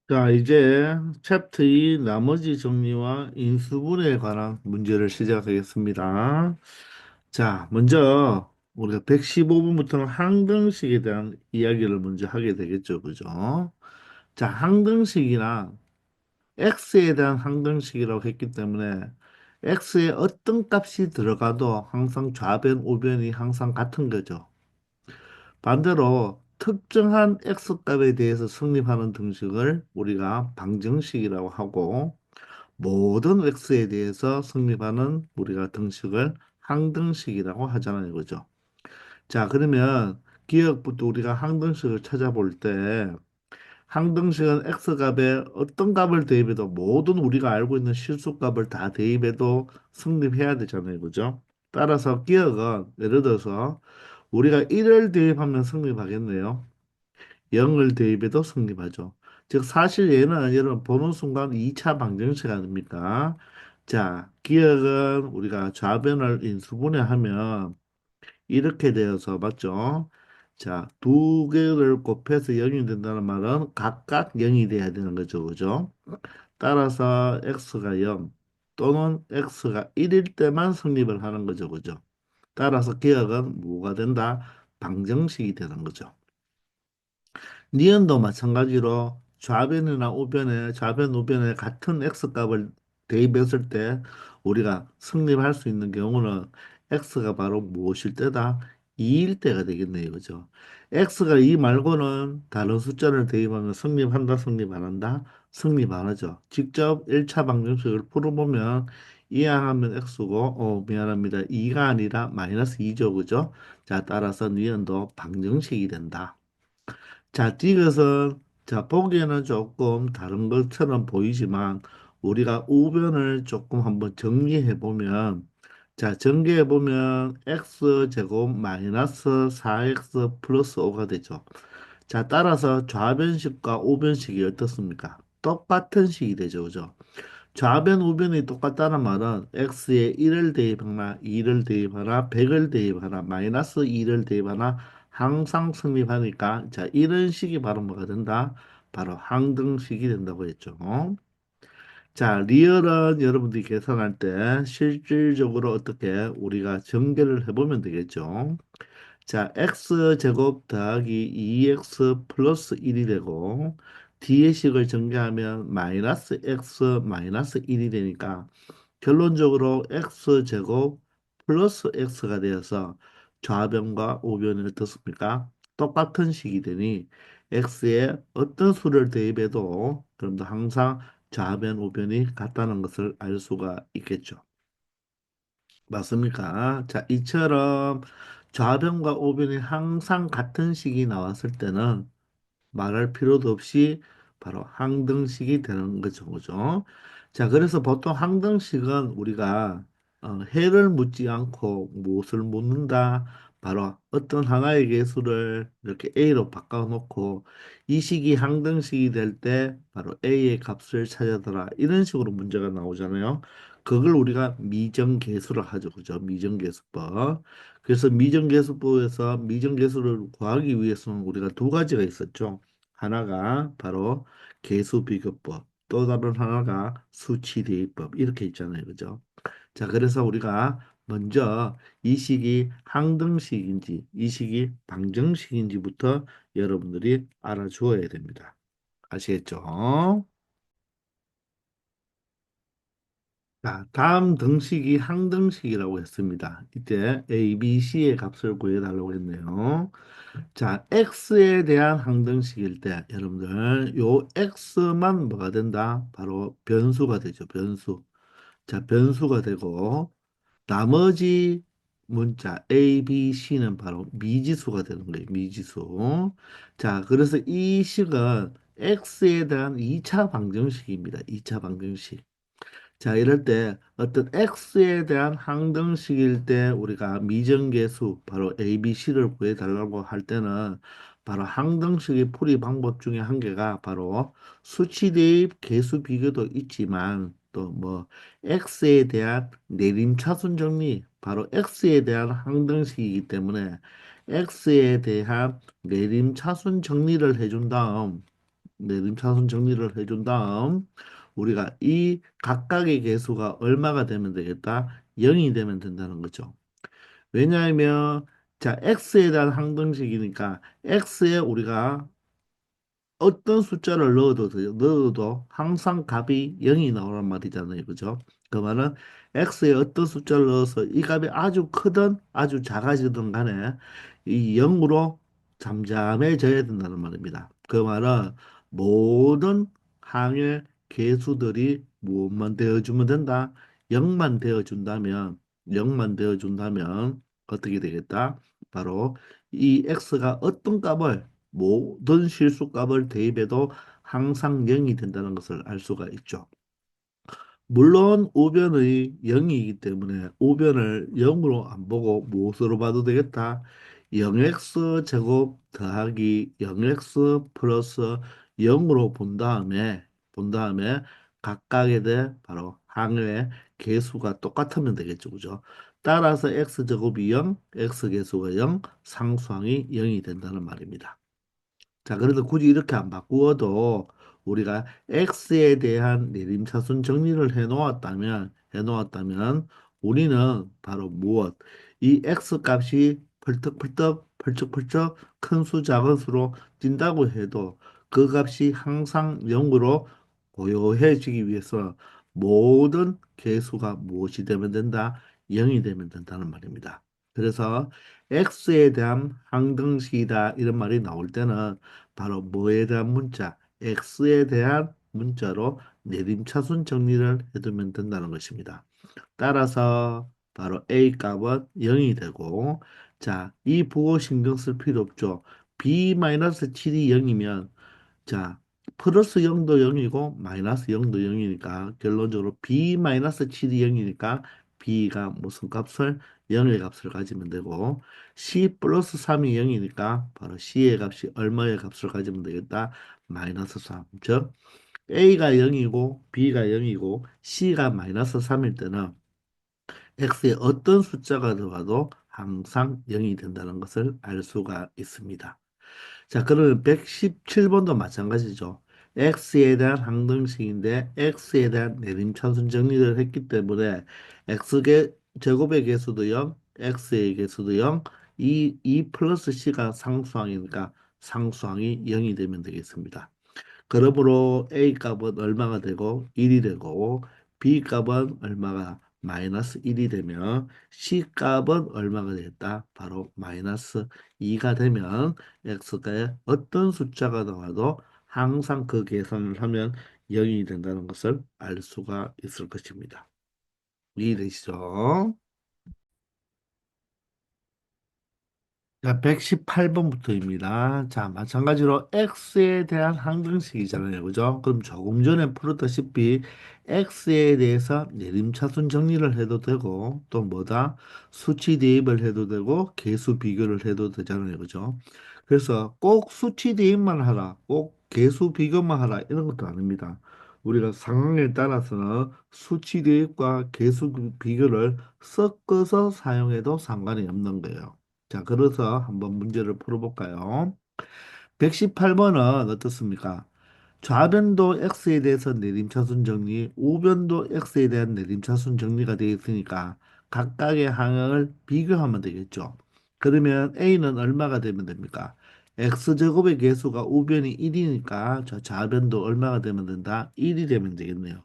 자, 이제 챕터 2 나머지 정리와 인수분해에 관한 문제를 시작하겠습니다. 자, 먼저 우리가 115번부터는 항등식에 대한 이야기를 먼저 하게 되겠죠. 그죠? 자, 항등식이랑 x에 대한 항등식이라고 했기 때문에 x에 어떤 값이 들어가도 항상 좌변, 우변이 항상 같은 거죠. 반대로 특정한 x값에 대해서 성립하는 등식을 우리가 방정식이라고 하고 모든 x에 대해서 성립하는 우리가 등식을 항등식이라고 하잖아요. 그죠? 자, 그러면 기억부터 우리가 항등식을 찾아볼 때 항등식은 x값에 어떤 값을 대입해도 모든 우리가 알고 있는 실수값을 다 대입해도 성립해야 되잖아요. 그죠? 따라서 기억은 예를 들어서 우리가 1을 대입하면 성립하겠네요. 0을 대입해도 성립하죠. 즉 사실 얘는 여러분 보는 순간 2차 방정식 아닙니까? 자, 기억은 우리가 좌변을 인수분해하면 이렇게 되어서 맞죠? 자, 두 개를 곱해서 0이 된다는 말은 각각 0이 돼야 되는 거죠. 그죠? 따라서 x가 0 또는 x가 1일 때만 성립을 하는 거죠. 그죠? 따라서 기억은 뭐가 된다? 방정식이 되는 거죠. 니은도 마찬가지로 좌변이나 우변에 좌변 우변에 같은 x값을 대입했을 때 우리가 성립할 수 있는 경우는 x가 바로 무엇일 때다? 2일 때가 되겠네요. 그죠? x가 2 말고는 다른 숫자를 대입하면 성립한다, 성립 안 한다? 성립 안 하죠. 직접 1차 방정식을 풀어보면 이항하면 x고, 미안합니다. 2가 아니라 마이너스 2죠. 그죠? 자, 따라서 니은도 방정식이 된다. 자, 이것은 자, 보기에는 조금 다른 것처럼 보이지만 우리가 우변을 조금 한번 정리해 보면 자, 전개해 보면 x 제곱 마이너스 4x 플러스 5가 되죠. 자, 따라서 좌변식과 우변식이 어떻습니까? 똑같은 식이 되죠. 그죠? 좌변, 우변이 똑같다는 말은 x에 1을 대입하나 2를 대입하나 100을 대입하나 마이너스 2를 대입하나 항상 성립하니까 자 이런 식이 바로 뭐가 된다? 바로 항등식이 된다고 했죠. 자 리얼은 여러분들이 계산할 때 실질적으로 어떻게 우리가 전개를 해보면 되겠죠. 자, x제곱 더하기 2x 플러스 1이 되고 뒤의 식을 전개하면 마이너스 x 마이너스 1이 되니까 결론적으로 x제곱 플러스 x가 되어서 좌변과 우변이 어떻습니까? 똑같은 식이 되니 x에 어떤 수를 대입해도 그럼도 항상 좌변, 우변이 같다는 것을 알 수가 있겠죠. 맞습니까? 자, 이처럼 좌변과 우변이 항상 같은 식이 나왔을 때는 말할 필요도 없이 바로 항등식이 되는 거죠. 그죠? 자, 그래서 보통 항등식은 우리가 해를 묻지 않고 무엇을 묻는다? 바로 어떤 하나의 개수를 이렇게 A로 바꿔놓고 이 식이 항등식이 될 때 바로 A의 값을 찾아더라. 이런 식으로 문제가 나오잖아요. 그걸 우리가 미정계수를 하죠. 그죠? 미정계수법. 그래서 미정계수법에서 미정계수를 구하기 위해서는 우리가 두 가지가 있었죠. 하나가 바로 계수비교법, 또 다른 하나가 수치대입법 이렇게 있잖아요. 그죠? 자, 그래서 우리가 먼저 이 식이 항등식인지 이 식이 방정식인지부터 여러분들이 알아주어야 됩니다. 아시겠죠? 자, 다음 등식이 항등식이라고 했습니다. 이때 A, B, C의 값을 구해달라고 했네요. 자, x에 대한 항등식일 때 여러분들 요 x만 뭐가 된다? 바로 변수가 되죠. 변수. 자, 변수가 되고 나머지 문자 A, B, C는 바로 미지수가 되는 거예요. 미지수. 자, 그래서 이 식은 x에 대한 2차 방정식입니다. 2차 방정식. 자, 이럴 때 어떤 x에 대한 항등식일 때 우리가 미정계수 바로 a, b, c를 구해달라고 할 때는 바로 항등식의 풀이 방법 중에 한 개가 바로 수치 대입 계수 비교도 있지만 또 뭐 x에 대한 내림차순 정리 바로 x에 대한 항등식이기 때문에 x에 대한 내림차순 정리를 해준 다음 내림차순 정리를 해준 다음 우리가 이 각각의 개수가 얼마가 되면 되겠다? 0이 되면 된다는 거죠. 왜냐하면 자 x에 대한 항등식이니까 x에 우리가 어떤 숫자를 넣어도 돼요. 넣어도 항상 값이 0이 나오란 말이잖아요. 그죠? 그 말은 x에 어떤 숫자를 넣어서 이 값이 아주 크든 아주 작아지든 간에 이 0으로 잠잠해져야 된다는 말입니다. 그 말은 모든 항의 개수들이 무엇만 되어주면 된다? 0만 되어준다면 0만 되어준다면 어떻게 되겠다? 바로 이 x가 어떤 값을 모든 실수값을 대입해도 항상 0이 된다는 것을 알 수가 있죠. 물론 우변의 0이기 때문에 우변을 0으로 안 보고 무엇으로 봐도 되겠다. 0x 제곱 더하기 0x 플러스 0으로 본 다음에 각각에 대해 바로 항의 개수가 똑같으면 되겠죠. 그죠? 따라서 x제곱이 0, x개수가 0, 상수항이 0이 된다는 말입니다. 자, 그래도 굳이 이렇게 안 바꾸어도 우리가 x에 대한 내림차순 정리를 해놓았다면 우리는 바로 무엇? 이 x 값이 펄쩍펄쩍 큰 수, 작은 수로 뛴다고 해도 그 값이 항상 0으로 고요해지기 위해서 모든 개수가 무엇이 되면 된다? 0이 되면 된다는 말입니다. 그래서 x에 대한 항등식이다 이런 말이 나올 때는 바로 뭐에 대한 문자, x에 대한 문자로 내림차순 정리를 해두면 된다는 것입니다. 따라서 바로 a 값은 0이 되고 자, 이 부호 신경 쓸 필요 없죠. b-7이 0이면 자, 플러스 0도 0이고 마이너스 0도 0이니까 결론적으로 b-7이 0이니까 b가 무슨 값을 0의 값을 가지면 되고 c 플러스 3이 0이니까 바로 c의 값이 얼마의 값을 가지면 되겠다? 마이너스 3. 즉 a가 0이고 b가 0이고 c가 마이너스 3일 때는 x에 어떤 숫자가 들어가도 항상 0이 된다는 것을 알 수가 있습니다. 자, 그러면 117번도 마찬가지죠. x에 대한 항등식인데 x에 대한 내림차순 정리를 했기 때문에 x의 제곱의 개수도 0, x의 개수도 0, 이 플러스 c가 상수항이니까 상수항이 0이 되면 되겠습니다. 그러므로 A 값은 얼마가 되고 1이 되고 B 값은 얼마가 마이너스 1이 되면 C 값은 얼마가 되겠다? 바로 마이너스 2가 되면 X가 어떤 숫자가 나와도 항상 그 계산을 하면 0이 된다는 것을 알 수가 있을 것입니다. 이해되시죠? 자, 118번부터입니다. 자, 마찬가지로 x에 대한 항등식이잖아요. 그죠? 그럼 조금 전에 풀었다시피 x에 대해서 내림차순 정리를 해도 되고 또 뭐다? 수치 대입을 해도 되고 개수 비교를 해도 되잖아요. 그죠? 그래서 꼭 수치 대입만 하라, 꼭 개수 비교만 하라 이런 것도 아닙니다. 우리가 상황에 따라서는 수치 대입과 개수 비교를 섞어서 사용해도 상관이 없는 거예요. 자, 그래서 한번 문제를 풀어볼까요? 118번은 어떻습니까? 좌변도 x에 대해서 내림차순 정리, 우변도 x에 대한 내림차순 정리가 되어 있으니까 각각의 항을 비교하면 되겠죠. 그러면 a는 얼마가 되면 됩니까? x제곱의 개수가 우변이 1이니까 저 좌변도 얼마가 되면 된다? 1이 되면 되겠네요.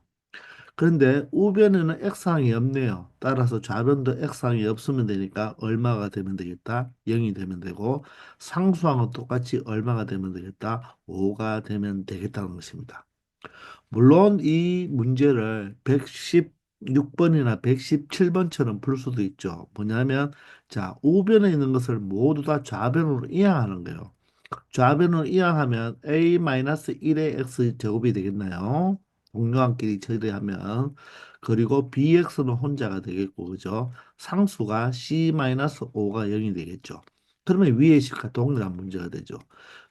그런데 우변에는 X항이 없네요. 따라서 좌변도 X항이 없으면 되니까 얼마가 되면 되겠다? 0이 되면 되고 상수항은 똑같이 얼마가 되면 되겠다? 5가 되면 되겠다는 것입니다. 물론 이 문제를 116번이나 117번처럼 풀 수도 있죠. 뭐냐면 자, 우변에 있는 것을 모두 다 좌변으로 이항하는 거예요. 좌변을 이항하면 a-1의 x 제곱이 되겠나요? 동료함끼리 처리하면 그리고 bx는 혼자가 되겠고 그죠? 상수가 c-5가 0이 되겠죠. 그러면 위의 식과 동일한 문제가 되죠.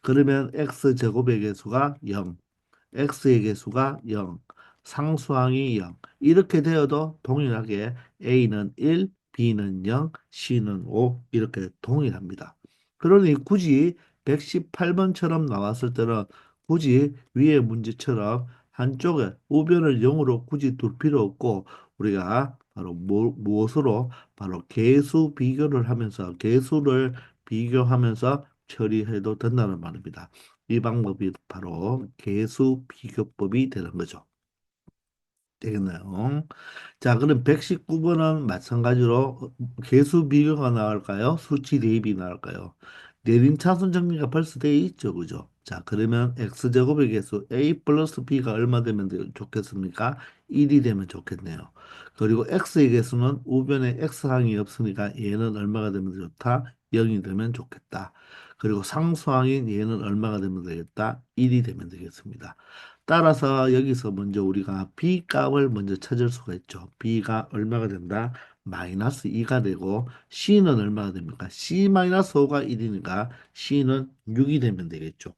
그러면 x 제곱의 개수가 0, x의 개수가 0, 상수항이 0. 이렇게 되어도 동일하게 a는 1, b는 0, c는 5 이렇게 동일합니다. 그러니 굳이 118번처럼 나왔을 때는 굳이 위에 문제처럼 한쪽에 우변을 0으로 굳이 둘 필요 없고 우리가 바로 무엇으로 바로 계수 비교를 하면서 계수를 비교하면서 처리해도 된다는 말입니다. 이 방법이 바로 계수 비교법이 되는 거죠. 되겠나요? 자, 그럼 119번은 마찬가지로 개수 비교가 나올까요? 수치 대입이 나올까요? 내림차순 정리가 벌써 되어 있죠, 그죠? 자, 그러면 x제곱의 개수 a 플러스 b가 얼마 되면 좋겠습니까? 1이 되면 좋겠네요. 그리고 x의 개수는 우변에 x항이 없으니까 얘는 얼마가 되면 좋다? 0이 되면 좋겠다. 그리고 상수항인 얘는 얼마가 되면 되겠다? 1이 되면 되겠습니다. 따라서 여기서 먼저 우리가 b 값을 먼저 찾을 수가 있죠. b가 얼마가 된다? 마이너스 2가 되고 c는 얼마가 됩니까? c 마이너스 5가 1이니까 c는 6이 되면 되겠죠.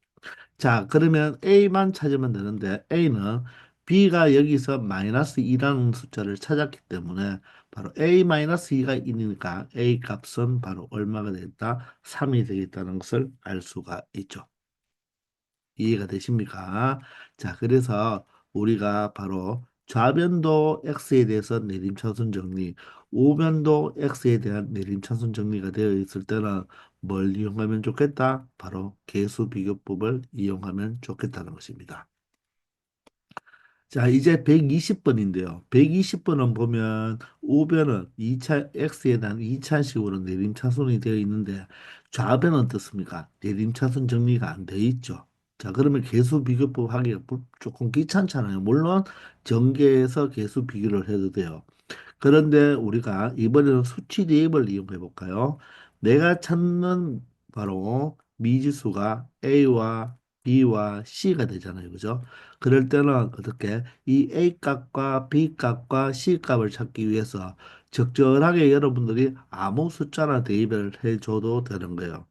자, 그러면 a만 찾으면 되는데 a는 b가 여기서 마이너스 2라는 숫자를 찾았기 때문에 바로 a 마이너스 2가 1이니까 a 값은 바로 얼마가 되겠다? 3이 되겠다는 것을 알 수가 있죠. 이해가 되십니까? 자, 그래서 우리가 바로 좌변도 x에 대해서 내림차순 정리, 우변도 x에 대한 내림차순 정리가 되어 있을 때는 뭘 이용하면 좋겠다? 바로 계수 비교법을 이용하면 좋겠다는 것입니다. 자, 이제 120번인데요. 120번은 보면 우변은 2차 x에 대한 2차식으로 내림차순이 되어 있는데 좌변은 어떻습니까? 내림차순 정리가 안 되어 있죠. 자, 그러면 계수 비교법 하기가 조금 귀찮잖아요. 물론 전개해서 계수 비교를 해도 돼요. 그런데 우리가 이번에는 수치 대입을 이용해 볼까요? 내가 찾는 바로 미지수가 A와 B와 C가 되잖아요. 그죠? 그럴 때는 어떻게 이 A 값과 B 값과 C 값을 찾기 위해서 적절하게 여러분들이 아무 숫자나 대입을 해줘도 되는 거예요.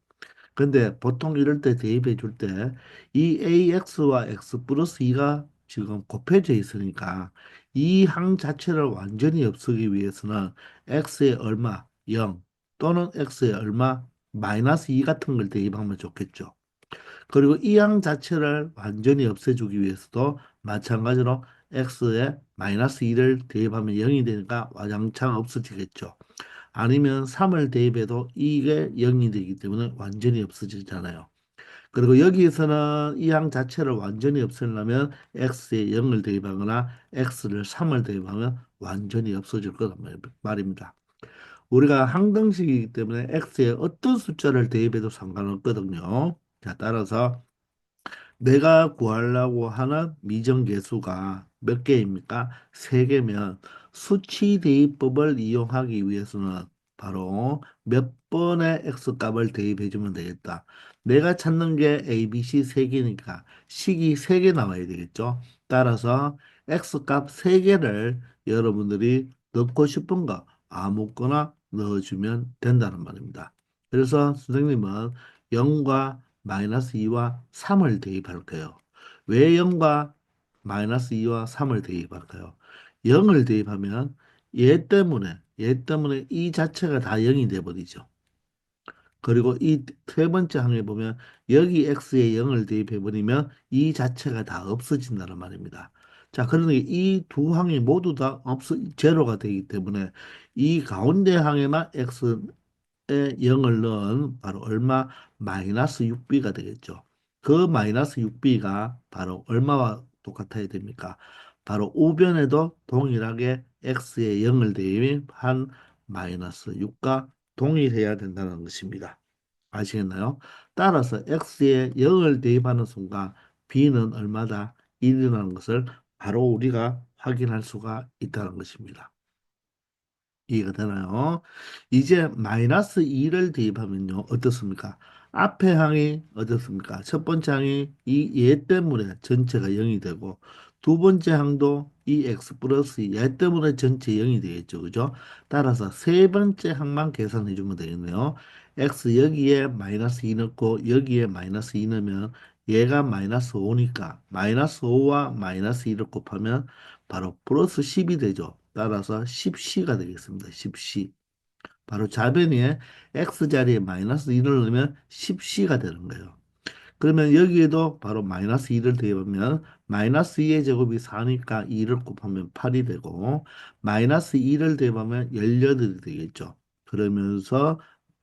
근데 보통 이럴 때 대입해 줄 때 이 AX와 X 플러스 2가 지금 곱해져 있으니까 이 항 자체를 완전히 없애기 위해서는 X의 얼마 0 또는 X의 얼마 마이너스 2 같은 걸 대입하면 좋겠죠. 그리고 이 항 자체를 완전히 없애주기 위해서도 마찬가지로 X에 마이너스 2를 대입하면 0이 되니까 와장창 없어지겠죠. 아니면 3을 대입해도 이게 0이 되기 때문에 완전히 없어지잖아요. 그리고 여기에서는 이 항 자체를 완전히 없애려면 x에 0을 대입하거나 x를 3을 대입하면 완전히 없어질 거란 말입니다. 우리가 항등식이기 때문에 x에 어떤 숫자를 대입해도 상관없거든요. 자, 따라서 내가 구하려고 하는 미정계수가 몇 개입니까? 세 개면 수치 대입법을 이용하기 위해서는 바로 몇 번의 x 값을 대입해 주면 되겠다. 내가 찾는 게 a, b, c 세 개니까 식이 세 개 나와야 되겠죠. 따라서 x 값 세 개를 여러분들이 넣고 싶은 거 아무거나 넣어주면 된다는 말입니다. 그래서 선생님은 0과 마이너스 2와 3을 대입할 거예요. 왜 0과 마이너스 2와 3을 대입할까요? 0을 대입하면 얘 때문에 이 자체가 다 0이 돼버리죠. 그리고 이 세 번째 항에 보면 여기 x에 0을 대입해 버리면 이 자체가 다 없어진다는 말입니다. 자, 그러니 이 두 항이 모두 다 제로가 되기 때문에 이 가운데 항에만 x에 0을 넣은 바로 얼마 마이너스 6b가 되겠죠. 그 마이너스 6b가 바로 얼마와 똑같아야 됩니까? 바로 우변에도 동일하게 x에 0을 대입한 마이너스 6과 동일해야 된다는 것입니다. 아시겠나요? 따라서 x에 0을 대입하는 순간 b는 얼마다? 1이라는 것을 바로 우리가 확인할 수가 있다는 것입니다. 이해가 되나요? 이제 마이너스 2를 대입하면요. 어떻습니까? 앞에 항이 어떻습니까? 첫 번째 항이 이 얘 때문에 전체가 0이 되고 두 번째 항도 이 x 플러스 얘 때문에 전체 0이 되겠죠. 그죠? 따라서 세 번째 항만 계산해 주면 되겠네요. x 여기에 마이너스 2 넣고 여기에 마이너스 2 넣으면 얘가 마이너스 5니까 마이너스 5와 마이너스 2를 곱하면 바로 플러스 10이 되죠. 따라서 10c가 되겠습니다. 10c. 바로 좌변에 x 자리에 마이너스 1을 넣으면 10c가 되는 거예요. 그러면 여기에도 바로 마이너스 2를 대입하면 마이너스 2의 제곱이 4니까 2를 곱하면 8이 되고 마이너스 2를 대입하면 18이 되겠죠. 그러면서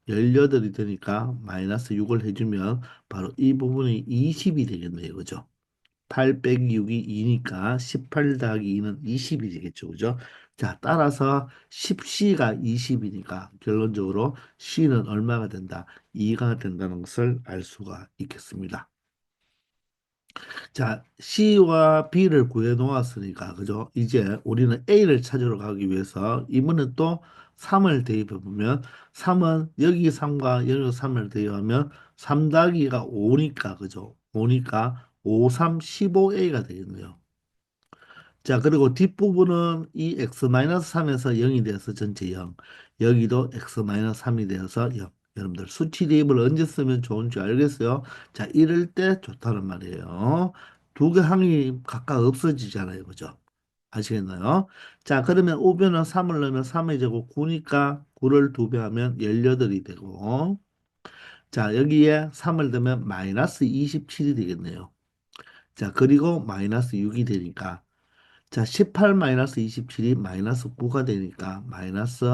18이 되니까 마이너스 6을 해주면 바로 이 부분이 20이 되겠네요. 그죠? 8 빼기 6이 2니까 18 더하기 2는 20이 되겠죠. 그죠? 자, 따라서 10C가 20이니까 결론적으로 C는 얼마가 된다? 2가 된다는 것을 알 수가 있겠습니다. 자, C와 B를 구해 놓았으니까, 그죠? 이제 우리는 A를 찾으러 가기 위해서 이번엔 또 3을 대입해 보면 3은 여기 3과 여기 3을 대입하면 3 더하기가 5니까, 그죠? 5니까 5, 3, 15A가 되겠네요. 자, 그리고 뒷부분은 이 x-3에서 0이 되어서 전체 0. 여기도 x-3이 되어서 0. 여러분들 수치 대입을 언제 쓰면 좋은지 알겠어요? 자, 이럴 때 좋다는 말이에요. 두 개 항이 각각 없어지잖아요. 그죠? 아시겠나요? 자, 그러면 우변은 3을 넣으면 3의 제곱 9니까 9를 2배 하면 18이 되고 자, 여기에 3을 넣으면 마이너스 27이 되겠네요. 자, 그리고 마이너스 6이 되니까 자, 18 마이너스 27이 마이너스 9가 되니까 마이너스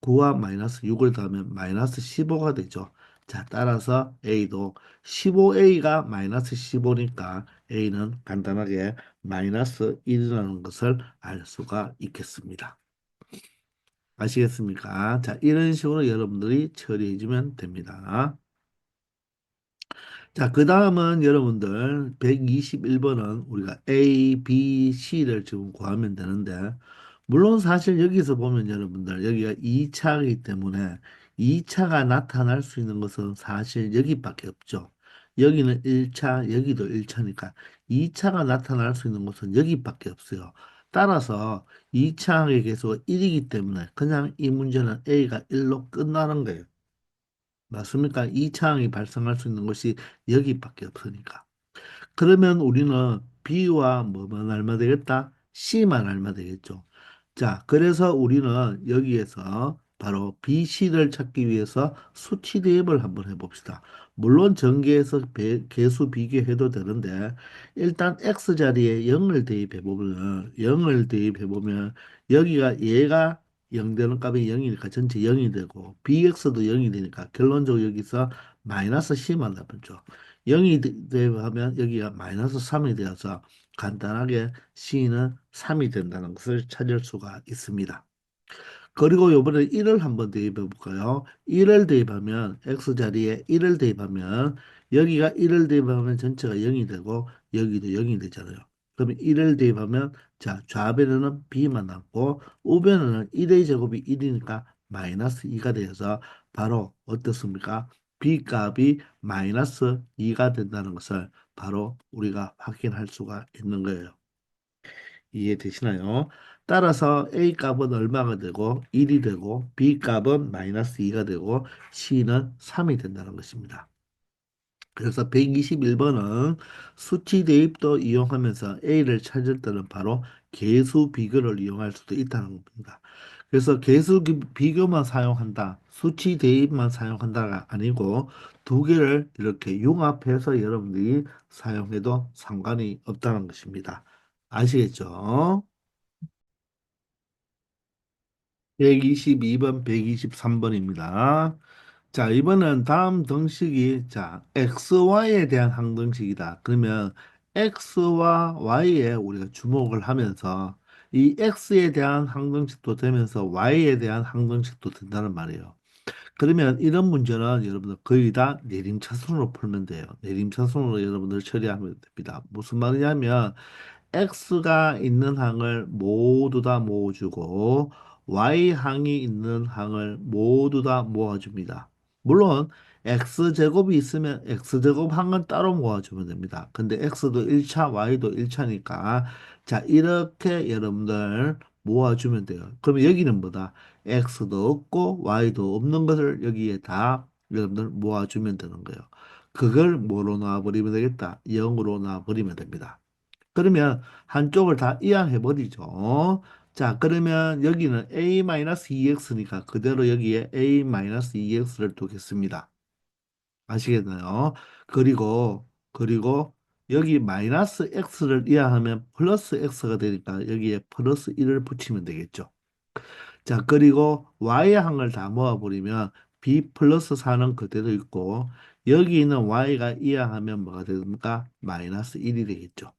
9와 마이너스 6을 더하면 마이너스 15가 되죠. 자, 따라서 A도 15A가 마이너스 15니까 A는 간단하게 마이너스 1이라는 것을 알 수가 있겠습니다. 아시겠습니까? 자, 이런 식으로 여러분들이 처리해 주면 됩니다. 자, 그 다음은 여러분들 121번은 우리가 A, B, C를 지금 구하면 되는데 물론 사실 여기서 보면 여러분들 여기가 2차이기 때문에 2차가 나타날 수 있는 것은 사실 여기밖에 없죠. 여기는 1차, 여기도 1차니까 2차가 나타날 수 있는 것은 여기밖에 없어요. 따라서 2차의 개수가 1이기 때문에 그냥 이 문제는 A가 1로 끝나는 거예요. 맞습니까? 2차항이 발생할 수 있는 것이 여기밖에 없으니까. 그러면 우리는 B와 뭐만 알면 되겠다? C만 알면 되겠죠. 자, 그래서 우리는 여기에서 바로 B, C를 찾기 위해서 수치 대입을 한번 해봅시다. 물론 전개해서 개수 비교해도 되는데 일단 X 자리에 0을 대입해보면 0을 대입해보면 여기가 얘가 0 되는 값이 0이니까 전체 0이 되고 BX도 0이 되니까 결론적으로 여기서 마이너스 C만 남죠. 0이 대입하면 여기가 마이너스 3이 되어서 간단하게 C는 3이 된다는 것을 찾을 수가 있습니다. 그리고 요번에 1을 한번 대입해 볼까요? 1을 대입하면 X 자리에 1을 대입하면 여기가 1을 대입하면 전체가 0이 되고 여기도 0이 되잖아요. 그러면 1을 대입하면 자 좌변에는 B만 남고 우변에는 1의 제곱이 1이니까 마이너스 2가 되어서 바로 어떻습니까? B 값이 마이너스 2가 된다는 것을 바로 우리가 확인할 수가 있는 거예요. 이해되시나요? 따라서 A 값은 얼마가 되고 1이 되고 B 값은 마이너스 2가 되고 C는 3이 된다는 것입니다. 그래서 121번은 수치 대입도 이용하면서 A를 찾을 때는 바로 계수 비교를 이용할 수도 있다는 겁니다. 그래서 계수 비교만 사용한다, 수치 대입만 사용한다가 아니고 두 개를 이렇게 융합해서 여러분들이 사용해도 상관이 없다는 것입니다. 아시겠죠? 122번, 123번입니다. 자, 이번엔 다음 등식이, 자, XY에 대한 항등식이다. 그러면 X와 Y에 우리가 주목을 하면서 이 X에 대한 항등식도 되면서 Y에 대한 항등식도 된다는 말이에요. 그러면 이런 문제는 여러분들 거의 다 내림차순으로 풀면 돼요. 내림차순으로 여러분들 처리하면 됩니다. 무슨 말이냐면 X가 있는 항을 모두 다 모아주고 Y항이 있는 항을 모두 다 모아줍니다. 물론 X제곱이 있으면 X제곱 항은 따로 모아주면 됩니다. 근데 X도 1차, Y도 1차니까 자 이렇게 여러분들 모아주면 돼요. 그러면 여기는 뭐다? X도 없고 Y도 없는 것을 여기에 다 여러분들 모아주면 되는 거예요. 그걸 뭐로 놔버리면 되겠다? 0으로 놔버리면 됩니다. 그러면 한쪽을 다 이항해 버리죠. 자, 그러면 여기는 A-2x니까 그대로 여기에 A-2x를 두겠습니다. 아시겠나요? 그리고 여기 마이너스 x를 이하하면 플러스 x가 되니까 여기에 플러스 1을 붙이면 되겠죠. 자, 그리고 y 항을 다 모아버리면 b 플러스 4는 그대로 있고 여기 있는 y가 이하하면 뭐가 됩니까? 마이너스 1이 되겠죠.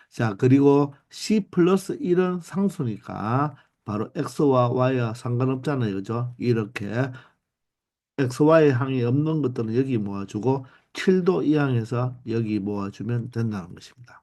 자, 그리고 c 플러스 1은 상수니까 바로 x와 y와 상관없잖아요. 그죠? 이렇게 XY 항이 없는 것들은 여기 모아주고 7도 이항에서 여기 모아주면 된다는 것입니다.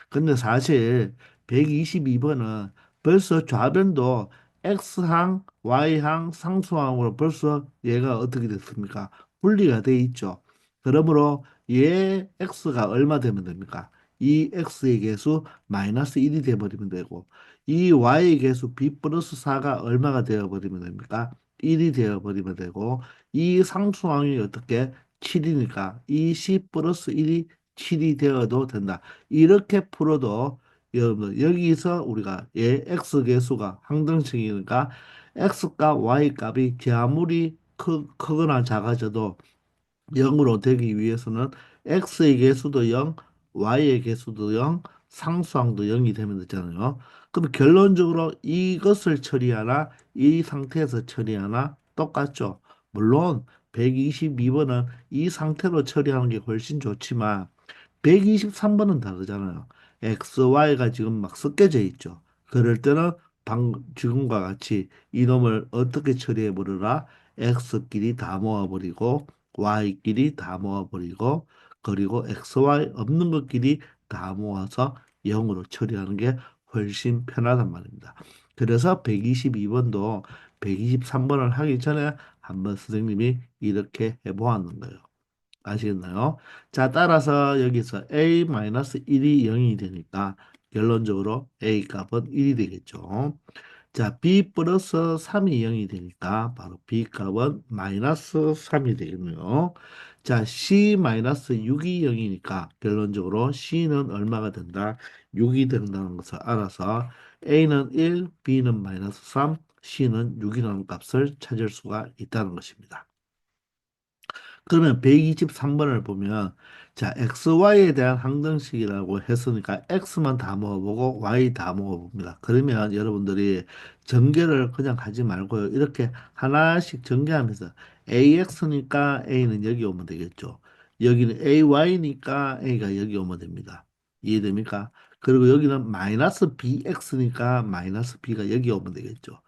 근데 사실 122번은 벌써 좌변도 X항, Y항, 상수항으로 벌써 얘가 어떻게 됐습니까? 분리가 돼 있죠. 그러므로 얘 X가 얼마 되면 됩니까? 이 X의 개수 마이너스 1이 되어버리면 되고 이 Y의 개수 B 플러스 4가 얼마가 되어버리면 됩니까? 1이 되어버리면 되고 이 상수항이 어떻게 7이니까 이 C 플러스 1이 7이 되어도 된다. 이렇게 풀어도 여러분들 여기서 우리가 얘 x 개수가 항등식이니까 x 값 y 값이 제 아무리 크거나 작아져도 0으로 되기 위해서는 x의 개수도 0, y의 개수도 0, 상수항도 0이 되면 되잖아요. 그럼 결론적으로 이것을 처리하나 이 상태에서 처리하나 똑같죠. 물론 122번은 이 상태로 처리하는 게 훨씬 좋지만 123번은 다르잖아요. X, Y가 지금 막 섞여져 있죠. 그럴 때는 지금과 같이 이놈을 어떻게 처리해 버려라? X끼리 다 모아버리고 Y끼리 다 모아버리고 그리고 X, Y 없는 것끼리 다 모아서 0으로 처리하는 게 훨씬 편하단 말입니다. 그래서 122번도 123번을 하기 전에 한번 선생님이 이렇게 해보았는 거예요. 아시겠나요? 자, 따라서 여기서 a-1이 0이 되니까 결론적으로 a 값은 1이 되겠죠. 자, b 플러스 3이 0이 되니까 바로 b 값은 마이너스 3이 되겠네요. 자, c 마이너스 6이 0이니까 결론적으로 c는 얼마가 된다? 6이 된다는 것을 알아서 a는 1, b는 마이너스 3, c는 6이라는 값을 찾을 수가 있다는 것입니다. 그러면 123번을 보면 자, XY에 대한 항등식이라고 했으니까 X만 다 먹어보고 Y 다 먹어봅니다. 그러면 여러분들이 전개를 그냥 하지 말고요. 이렇게 하나씩 전개하면서 AX니까 A는 여기 오면 되겠죠. 여기는 AY니까 A가 여기 오면 됩니다. 이해됩니까? 그리고 여기는 마이너스 BX니까 마이너스 B가 여기 오면 되겠죠.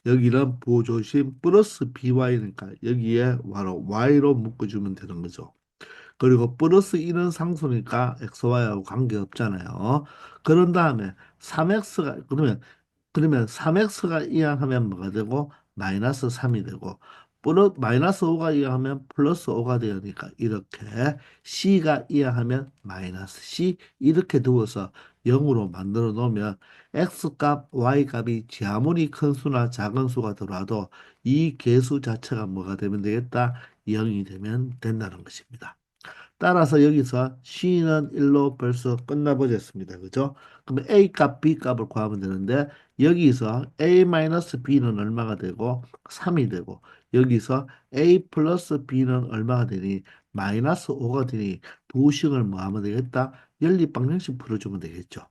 여기는 보조심 플러스 by니까 여기에 바로 y로 묶어주면 되는 거죠. 그리고 플러스 1은 상수니까 xy하고 관계없잖아요. 그런 다음에 3x가 그러면 3x가 이항하면 뭐가 되고 마이너스 3이 되고 마이너스 5가 이항하면 플러스 5가 되니까 이렇게 c가 이항하면 마이너스 c 이렇게 두어서 0으로 만들어 놓으면 x 값, y 값이 아무리 큰 수나 작은 수가 들어와도 이 개수 자체가 뭐가 되면 되겠다? 0이 되면 된다는 것입니다. 따라서 여기서 C는 1로 벌써 끝나버렸습니다. 그죠? 그럼 A 값, B 값을 구하면 되는데 여기서 A-B는 얼마가 되고 3이 되고 여기서 A 플러스 B는 얼마가 되니 마이너스 5가 되니 두 식을 뭐 하면 되겠다? 연립방정식 풀어주면 되겠죠.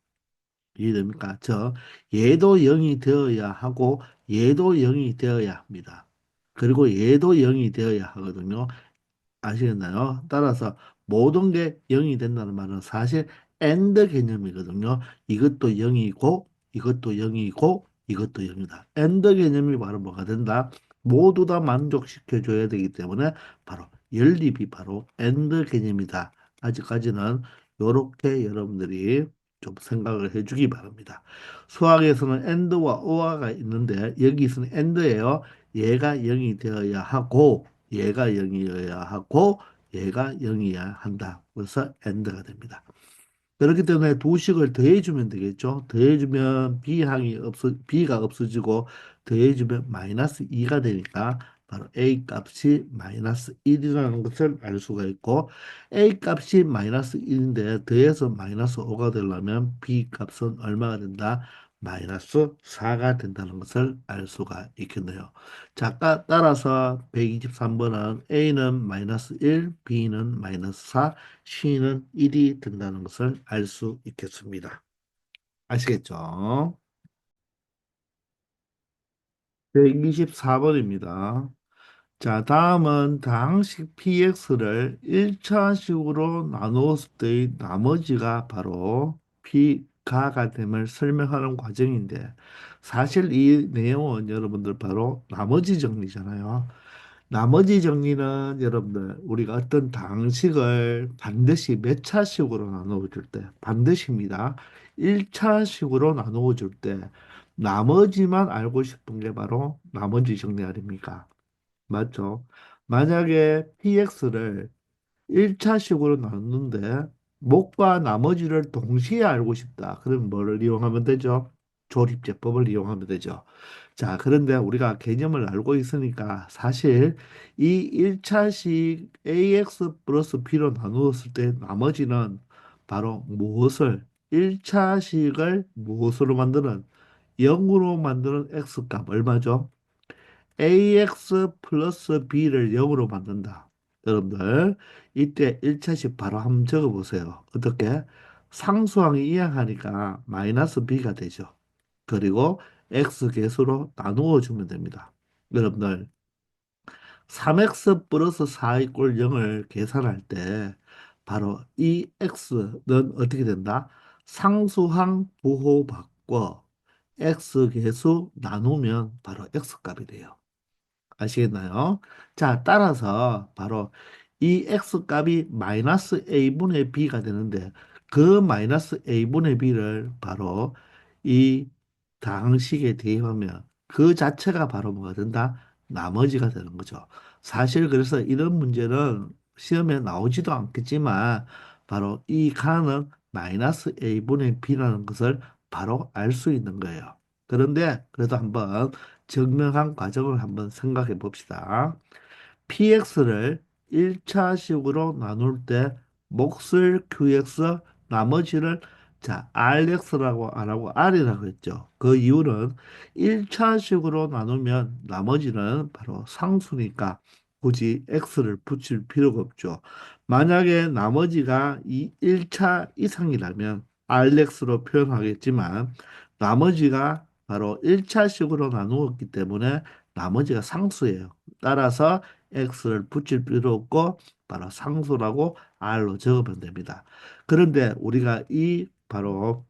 이해됩니까? 얘도 0이 되어야 하고 얘도 0이 되어야 합니다. 그리고 얘도 0이 되어야 하거든요. 아시겠나요? 따라서 모든 게 0이 된다는 말은 사실 AND 개념이거든요. 이것도 0이고 이것도 0이고 이것도 0이다. AND 개념이 바로 뭐가 된다? 모두 다 만족시켜 줘야 되기 때문에 바로 연립이 바로 AND 개념이다. 아직까지는 이렇게 여러분들이 좀 생각을 해주기 바랍니다. 수학에서는 AND와 OR가 있는데 여기서는 AND예요. 얘가 0이 되어야 하고 얘가 0이어야 하고 얘가 0이어야 한다. 그래서 AND가 됩니다. 그렇기 때문에 두 식을 더해주면 되겠죠. 더해주면 B가 없어지고 더해주면 마이너스 2가 되니까 바로 A 값이 마이너스 1이라는 것을 알 수가 있고 A 값이 마이너스 1인데 더해서 마이너스 5가 되려면 B 값은 얼마가 된다? 마이너스 4가 된다는 것을 알 수가 있겠네요. 자, 따라서 123번은 A는 마이너스 1, B는 마이너스 4, C는 1이 된다는 것을 알 수 있겠습니다. 아시겠죠? 124번입니다. 자, 다음은 다항식 px를 1차식으로 나누었을 때의 나머지가 바로 p가가 됨을 설명하는 과정인데, 사실 이 내용은 여러분들 바로 나머지 정리잖아요. 나머지 정리는 여러분들 우리가 어떤 다항식을 반드시 몇 차식으로 나누어 줄 때, 반드시입니다. 1차식으로 나누어 줄 때 나머지만 알고 싶은 게 바로 나머지 정리 아닙니까? 맞죠? 만약에 PX를 1차식으로 나눴는데 목과 나머지를 동시에 알고 싶다. 그럼 뭐를 이용하면 되죠? 조립제법을 이용하면 되죠. 자, 그런데 우리가 개념을 알고 있으니까 사실 이 1차식 AX 플러스 B로 나누었을 때 나머지는 바로 무엇을 1차식을 무엇으로 만드는 0으로 만드는 X값 얼마죠? AX 플러스 B를 0으로 만든다. 여러분들, 이때 1차식 바로 한번 적어보세요. 어떻게? 상수항이 이항하니까 마이너스 B가 되죠. 그리고 X 개수로 나누어 주면 됩니다. 여러분들, 3X 플러스 4 이꼴 0을 계산할 때 바로 이 X는 어떻게 된다? 상수항 부호받고 X 개수 나누면 바로 X 값이 돼요. 아시겠나요? 자, 따라서 바로 이 x 값이 마이너스 a분의 b가 되는데 그 마이너스 a분의 b를 바로 이 다항식에 대입하면 그 자체가 바로 뭐가 된다? 나머지가 되는 거죠. 사실 그래서 이런 문제는 시험에 나오지도 않겠지만 바로 이 칸은 마이너스 a분의 b라는 것을 바로 알 수 있는 거예요. 그런데 그래도 한번 증명한 과정을 한번 생각해 봅시다. PX를 1차식으로 나눌 때 몫을 QX 나머지를 자 RX라고 안 하고 R이라고 했죠. 그 이유는 1차식으로 나누면 나머지는 바로 상수니까 굳이 X를 붙일 필요가 없죠. 만약에 나머지가 이 1차 이상이라면 RX로 표현하겠지만 나머지가 바로 1차식으로 나누었기 때문에 나머지가 상수예요. 따라서 x를 붙일 필요 없고 바로 상수라고 r로 적으면 됩니다. 그런데 우리가 이 바로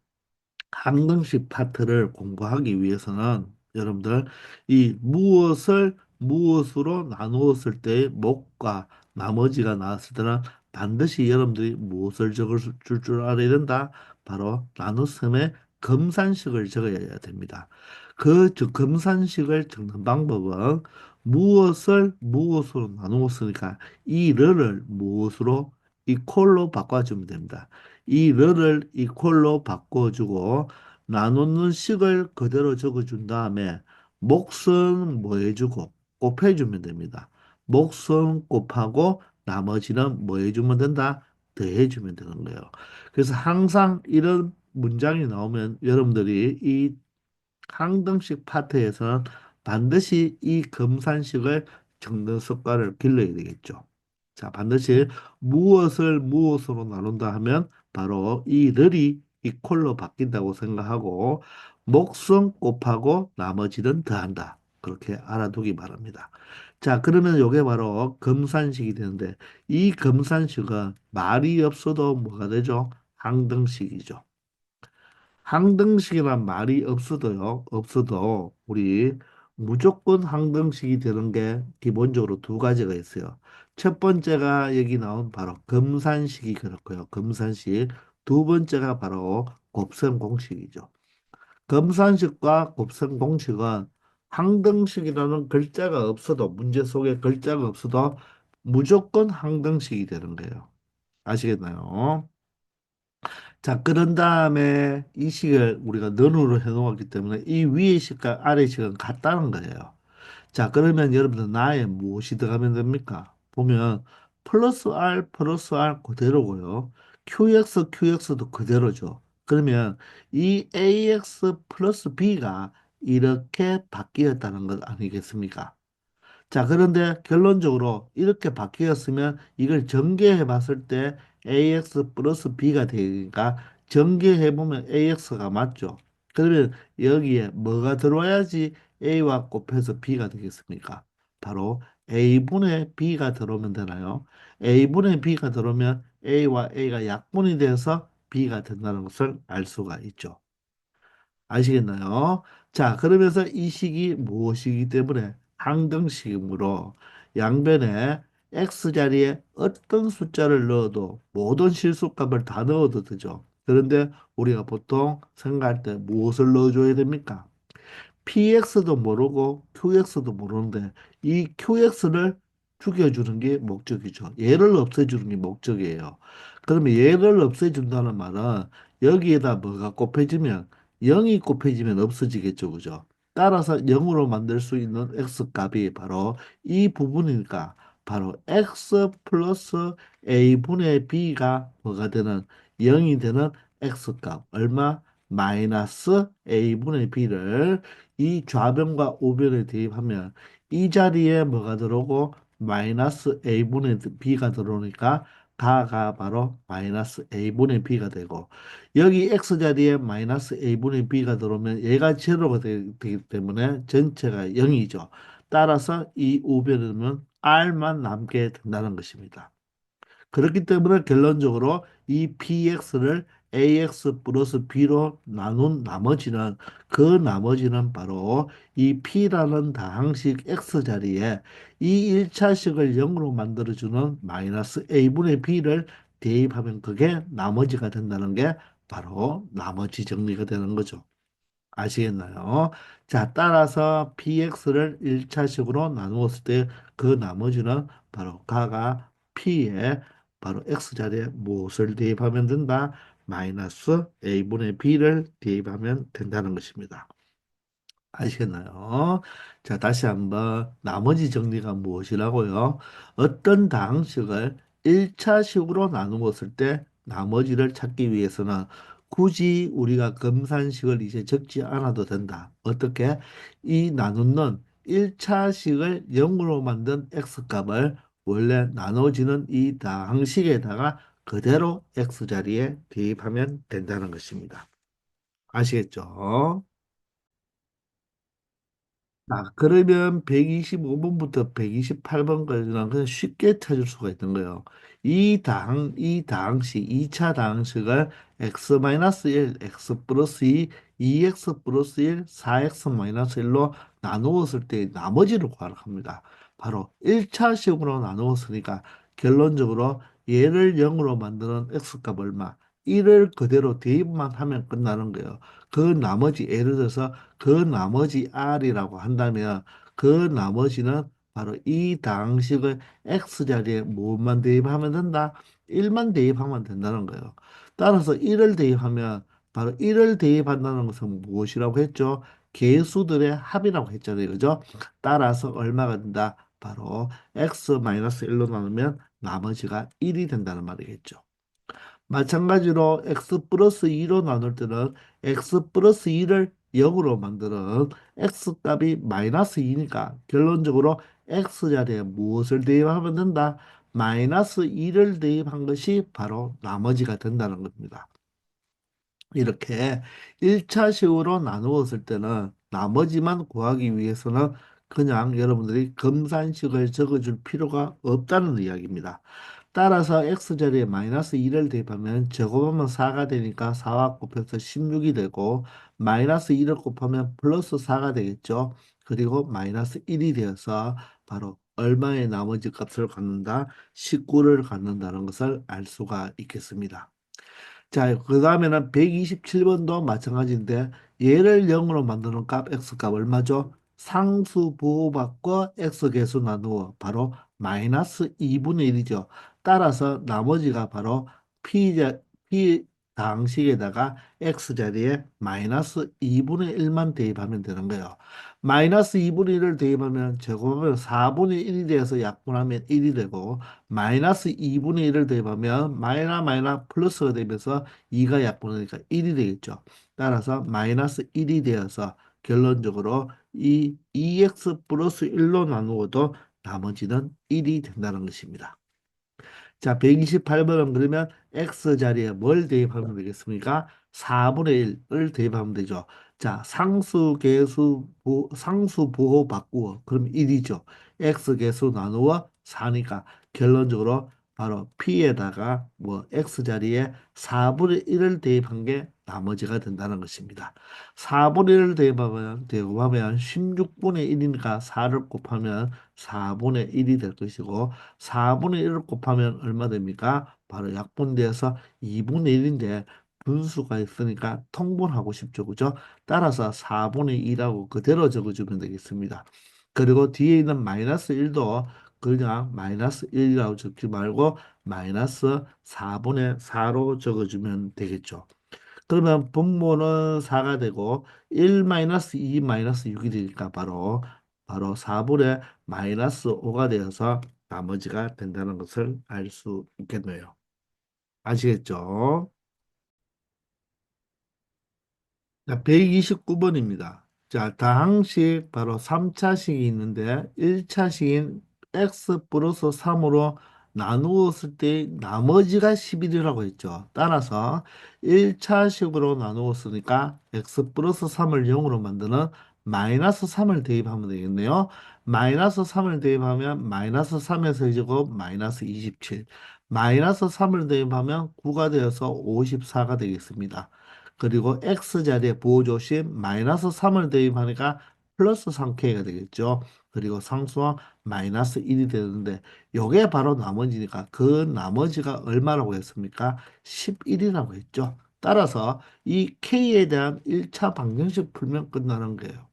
항등식 파트를 공부하기 위해서는 여러분들 이 무엇을 무엇으로 나누었을 때의 목과 나머지가 나왔을 때는 반드시 여러분들이 무엇을 적을 줄 알아야 된다. 바로 나눗셈의 검산식을 적어야 됩니다. 그 검산식을 적는 방법은 무엇을 무엇으로 나누었으니까 이 를 무엇으로 이퀄로 바꿔주면 됩니다. 이 를 이퀄로 바꿔주고 나누는 식을 그대로 적어준 다음에 몫은 뭐 해주고 곱해주면 됩니다. 몫은 곱하고 나머지는 뭐 해주면 된다? 더해주면 되는 거예요. 그래서 항상 이런 문장이 나오면 여러분들이 이 항등식 파트에서는 반드시 이 검산식을 적는 습관을 길러야 되겠죠. 자, 반드시 무엇을 무엇으로 나눈다 하면 바로 이 를이 이퀄로 바뀐다고 생각하고 목숨 곱하고 나머지는 더한다. 그렇게 알아두기 바랍니다. 자, 그러면 이게 바로 검산식이 되는데 이 검산식은 말이 없어도 뭐가 되죠? 항등식이죠. 항등식이란 말이 없어도 우리 무조건 항등식이 되는 게 기본적으로 두 가지가 있어요. 첫 번째가 여기 나온 바로 검산식이 그렇고요. 검산식. 두 번째가 바로 곱셈 공식이죠. 검산식과 곱셈 공식은 항등식이라는 글자가 없어도 문제 속에 글자가 없어도 무조건 항등식이 되는 거예요. 아시겠나요? 자, 그런 다음에 이 식을 우리가 너으로 해놓았기 때문에 이 위의 식과 아래 식은 같다는 거예요. 자, 그러면 여러분들 나에 무엇이 들어가면 됩니까? 보면 플러스 R 그대로고요. QX도 그대로죠. 그러면 이 ax 플러스 b가 이렇게 바뀌었다는 것 아니겠습니까? 자, 그런데 결론적으로 이렇게 바뀌었으면 이걸 전개해 봤을 때 ax 플러스 b가 되니까 전개해 보면 ax가 맞죠. 그러면 여기에 뭐가 들어와야지 a와 곱해서 b가 되겠습니까? 바로 a분의 b가 들어오면 되나요? a분의 b가 들어오면 a와 a가 약분이 돼서 b가 된다는 것을 알 수가 있죠. 아시겠나요? 자, 그러면서 이 식이 무엇이기 때문에 항등식이므로 양변에 x 자리에 어떤 숫자를 넣어도 모든 실수값을 다 넣어도 되죠. 그런데 우리가 보통 생각할 때 무엇을 넣어줘야 됩니까? PX도 모르고 QX도 모르는데 이 QX를 죽여주는 게 목적이죠. 얘를 없애주는 게 목적이에요. 그러면 얘를 없애준다는 말은 여기에다 뭐가 곱해지면 0이 곱해지면 없어지겠죠. 그죠? 따라서 0으로 만들 수 있는 X 값이 바로 이 부분이니까 바로 X 플러스 A분의 B가 뭐가 되는 0이 되는 X 값 얼마? 마이너스 A분의 B를 이 좌변과 우변에 대입하면 이 자리에 뭐가 들어오고 마이너스 a분의 b가 들어오니까 가가 바로 마이너스 a분의 b가 되고 여기 x 자리에 마이너스 a분의 b가 들어오면 얘가 제로가 되기 때문에 전체가 0이죠. 따라서 이 우변은 r만 남게 된다는 것입니다. 그렇기 때문에 결론적으로 이 px를 ax 플러스 b로 나눈 나머지는 그 나머지는 바로 이 p라는 다항식 x 자리에 이 1차식을 0으로 만들어주는 마이너스 a분의 b를 대입하면 그게 나머지가 된다는 게 바로 나머지 정리가 되는 거죠. 아시겠나요? 자, 따라서 px를 1차식으로 나누었을 때 그 나머지는 바로 가가 p에 바로 x 자리에 무엇을 대입하면 된다? 마이너스 a분의 b를 대입하면 된다는 것입니다. 아시겠나요? 자, 다시 한번 나머지 정리가 무엇이라고요? 어떤 다항식을 1차식으로 나누었을 때 나머지를 찾기 위해서는 굳이 우리가 검산식을 이제 적지 않아도 된다. 어떻게? 이 나누는 1차식을 0으로 만든 x값을 원래 나눠지는 이 다항식에다가 그대로 x자리에 대입하면 된다는 것입니다. 아시겠죠? 자, 그러면 125번부터 128번까지는 그냥 쉽게 찾을 수가 있는 거예요. 이 당식, 2차 당식을 x-1, x 플러스 2, 2x 플러스 1, 4x 마이너스 1로 나누었을 때 나머지를 구하라 합니다. 바로 1차식으로 나누었으니까 결론적으로 얘를 0으로 만드는 x값 얼마? 1을 그대로 대입만 하면 끝나는 거예요. 그 나머지 예를 들어서 그 나머지 R이라고 한다면 그 나머지는 바로 이 당식을 X자리에 무엇만 대입하면 된다? 1만 대입하면 된다는 거예요. 따라서 1을 대입하면 바로 1을 대입한다는 것은 무엇이라고 했죠? 개수들의 합이라고 했잖아요. 그죠? 따라서 얼마가 된다? 바로 X-1로 나누면 나머지가 1이 된다는 말이겠죠. 마찬가지로 x 플러스 2로 나눌 때는 x 플러스 2를 0으로 만드는 x 값이 마이너스 2니까 결론적으로 x 자리에 무엇을 대입하면 된다? 마이너스 2를 대입한 것이 바로 나머지가 된다는 겁니다. 이렇게 1차식으로 나누었을 때는 나머지만 구하기 위해서는 그냥 여러분들이 검산식을 적어줄 필요가 없다는 이야기입니다. 따라서 x자리에 마이너스 2를 대입하면 제곱하면 4가 되니까 4와 곱해서 16이 되고 마이너스 2를 곱하면 플러스 4가 되겠죠. 그리고 마이너스 1이 되어서 바로 얼마의 나머지 값을 갖는다? 19를 갖는다는 것을 알 수가 있겠습니다. 자, 그 다음에는 127번도 마찬가지인데 얘를 0으로 만드는 값 x값 얼마죠? 상수 보호받고 x 계수 나누어 바로 마이너스 2분의 1이죠. 따라서 나머지가 바로 p, p 다항식에다가 x자리에 마이너스 2분의 1만 대입하면 되는 거예요. 마이너스 2분의 1을 대입하면 제곱하면 4분의 1이 돼서 약분하면 1이 되고 마이너스 2분의 1을 대입하면 마이너 플러스가 되면서 2가 약분하니까 1이 되겠죠. 따라서 마이너스 1이 되어서 결론적으로 이 2x 플러스 1로 나누어도 나머지는 1이 된다는 것입니다. 자, 128번은 그러면 x 자리에 뭘 대입하면 되겠습니까? 4분의 1을 대입하면 되죠. 자, 상수, 계수, 상수 보호 바꾸어. 그럼 1이죠. x 계수 나누어 4니까 결론적으로 바로 p에다가 뭐 x 자리에 4분의 1을 대입한 게 나머지가 된다는 것입니다. 4분의 1을 대입하면 16분의 1이니까 4를 곱하면 4분의 1이 될 것이고 4분의 1을 곱하면 얼마 됩니까? 바로 약분돼서 2분의 1인데 분수가 있으니까 통분하고 싶죠. 그죠? 따라서 4분의 2라고 그대로 적어주면 되겠습니다. 그리고 뒤에 있는 마이너스 1도 그냥 마이너스 1이라고 적지 말고 마이너스 4분의 4로 적어주면 되겠죠. 그러면 분모는 4가 되고 1 마이너스 2 마이너스 6이 되니까 바로 4분의 마이너스 5가 되어서 나머지가 된다는 것을 알 수 있겠네요. 아시겠죠? 자, 129번입니다. 자, 다항식 바로 3차식이 있는데 1차식인 x 플러스 3으로 나누었을 때 나머지가 11이라고 했죠. 따라서 1차식으로 나누었으니까 x 플러스 3을 0으로 만드는 마이너스 3을 대입하면 되겠네요. 마이너스 3을 대입하면 마이너스 3의 세제곱 마이너스 27. 마이너스 3을 대입하면 9가 되어서 54가 되겠습니다. 그리고 x자리에 부호조심 마이너스 3을 대입하니까 플러스 3k가 되겠죠. 그리고 상수항 마이너스 1이 되는데 요게 바로 나머지니까 그 나머지가 얼마라고 했습니까? 11이라고 했죠. 따라서 이 k에 대한 1차 방정식 풀면 끝나는 거예요.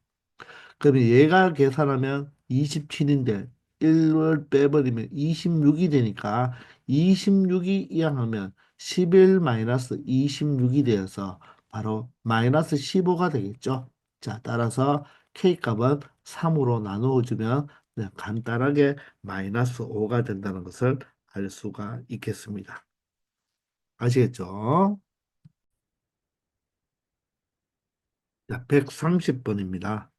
그러면 얘가 계산하면 27인데 1을 빼버리면 26이 되니까 26이 이항하면 11 마이너스 26이 되어서 바로 마이너스 15가 되겠죠. 자, 따라서 K값은 3으로 나누어주면 그냥 간단하게 마이너스 5가 된다는 것을 알 수가 있겠습니다. 아시겠죠? 자, 130번입니다.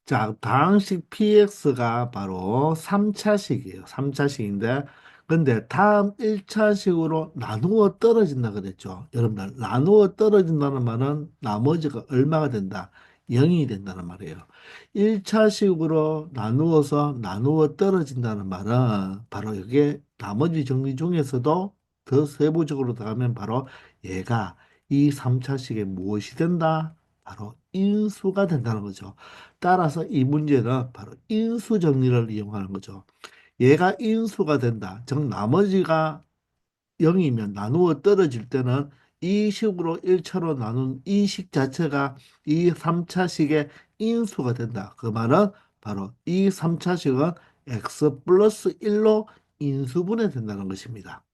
자, 다항식 PX가 바로 3차식이에요. 3차식인데, 근데 다음 1차식으로 나누어 떨어진다 그랬죠. 여러분들, 나누어 떨어진다는 말은 나머지가 얼마가 된다? 0이 된다는 말이에요. 1차식으로 나누어서 나누어 떨어진다는 말은 바로 이게 나머지 정리 중에서도 더 세부적으로 들어가면 바로 얘가 이 3차식에 무엇이 된다? 바로 인수가 된다는 거죠. 따라서 이 문제는 바로 인수 정리를 이용하는 거죠. 얘가 인수가 된다. 즉 나머지가 0이면 나누어 떨어질 때는 이 식으로 1차로 나눈 이 식 자체가 이 3차식의 인수가 된다. 그 말은 바로 이 3차식은 x 플러스 1로 인수분해 된다는 것입니다.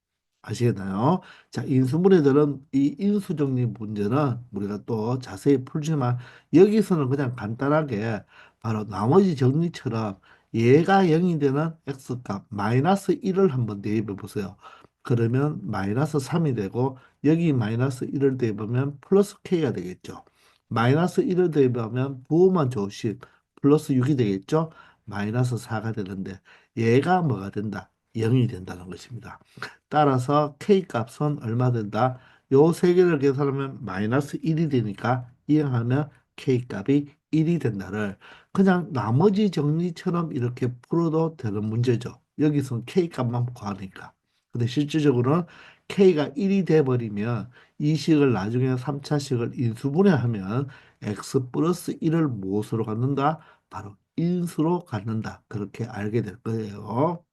아시겠나요? 자, 인수분해들은 이 인수정리 문제는 우리가 또 자세히 풀지만 여기서는 그냥 간단하게 바로 나머지 정리처럼 얘가 0이 되는 x값 마이너스 1을 한번 대입해 보세요. 그러면 마이너스 3이 되고 여기 마이너스 1을 대입하면 플러스 k가 되겠죠. 마이너스 1을 대입하면 부호만 조심 플러스 6이 되겠죠. 마이너스 4가 되는데 얘가 뭐가 된다? 0이 된다는 것입니다. 따라서 K값은 얼마 된다? 요 세 개를 계산하면 마이너스 1이 되니까 이항하면 K값이 1이 된다를 그냥 나머지 정리처럼 이렇게 풀어도 되는 문제죠. 여기서는 K값만 구하니까. 근데 실질적으로는 K가 1이 돼버리면 이 식을 나중에 3차식을 인수분해하면 X 플러스 1을 무엇으로 갖는다? 바로 인수로 갖는다. 그렇게 알게 될 거예요.